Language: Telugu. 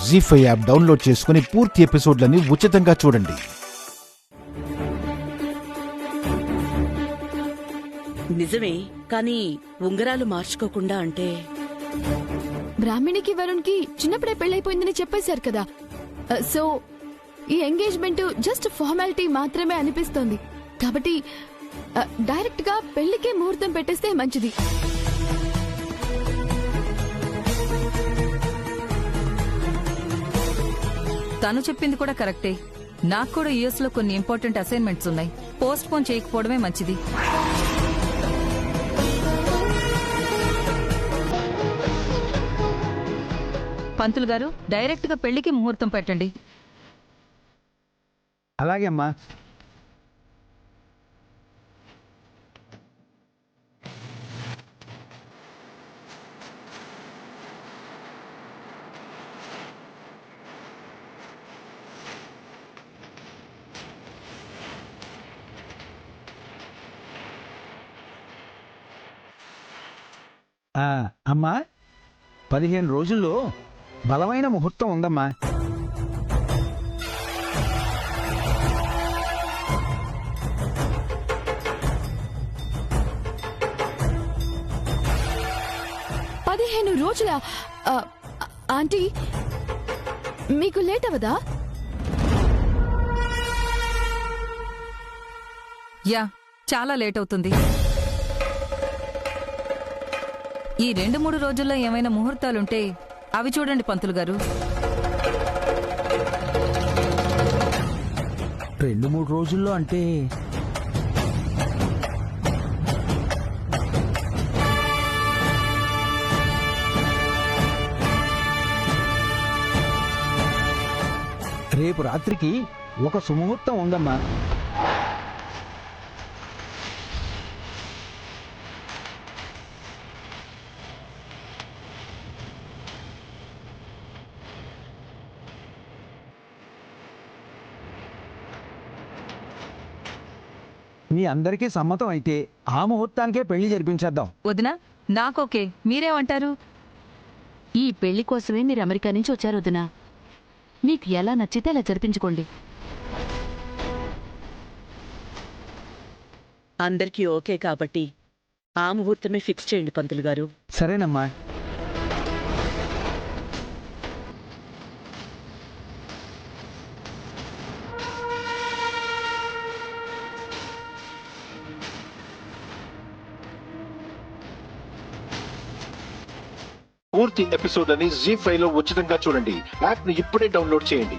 జీ5 యాప్ డౌన్లోడ్ చేసుకుని పూర్తి ఎపిసోడ్లని ఉచితంగా చూడండి. నిజమే, కానీ ఉంగరాలు మార్చుకోకుండా అంటే బ్రాహ్మణికి వరుణ్కి చిన్నప్పుడే పెళ్ళైపోయిందని చెప్పేశారు కదా. సో ఈ ఎంగేజ్మెంట్ జస్ట్ ఫార్మాలిటీ మాత్రమే అనిపిస్తోంది. కాబట్టి డైరెక్ట్ గా పెళ్లికే ముహూర్తం పెట్టేస్తే మంచిది. తను చెప్పింది కూడా కరెక్టే. నాకు కూడా యుఎస్ లో కొన్ని ఇంపార్టెంట్ అసైన్మెంట్స్ ఉన్నాయి. పోస్ట్ పోన్ చేయకపోవడమే మంచిది. పంతులు గారు, డైరెక్ట్ గా పెళ్లికి ముహూర్తం పెట్టండి. అలాగే అమ్మా. అమ్మా, 15 రోజుల్లో బలమైన ముహూర్తం ఉందమ్మా. రోజుల ఆంటీ, మీకు లేట్ అవదా? యా, చాలా లేట్ అవుతుంది. ఈ 2-3 రోజుల్లో ఏమైనా ముహూర్తాలుంటే అవి చూడండి పంతులు గారు. 2-3 రోజుల్లో అంటే రేపు రాత్రికి ఒక సుముహూర్తం ఉందమ్మా. మీ అందరికీ సమ్మతం అయితే ఆ ముహూర్తానికే పెళ్లి జరిపించేద్దాం. వదినా, నాకోకే, మీరేమంటారు? ఈ పెళ్లి కోసమే మీరు అమెరికా నుంచి వచ్చారు వదినా. మీకు ఎలా నచ్చితే అలా జరిపించుకోండి. అందరికీ ఓకే కాబట్టి ఆ ముహూర్తమే ఫిక్స్ చేయండి పంతులు గారు. సరేనమ్మా. పూర్తి ఎపిసోడ్లని జీ5 లో ఉచితంగా చూడండి. యాప్ ని ఇప్పుడే డౌన్లోడ్ చేయండి.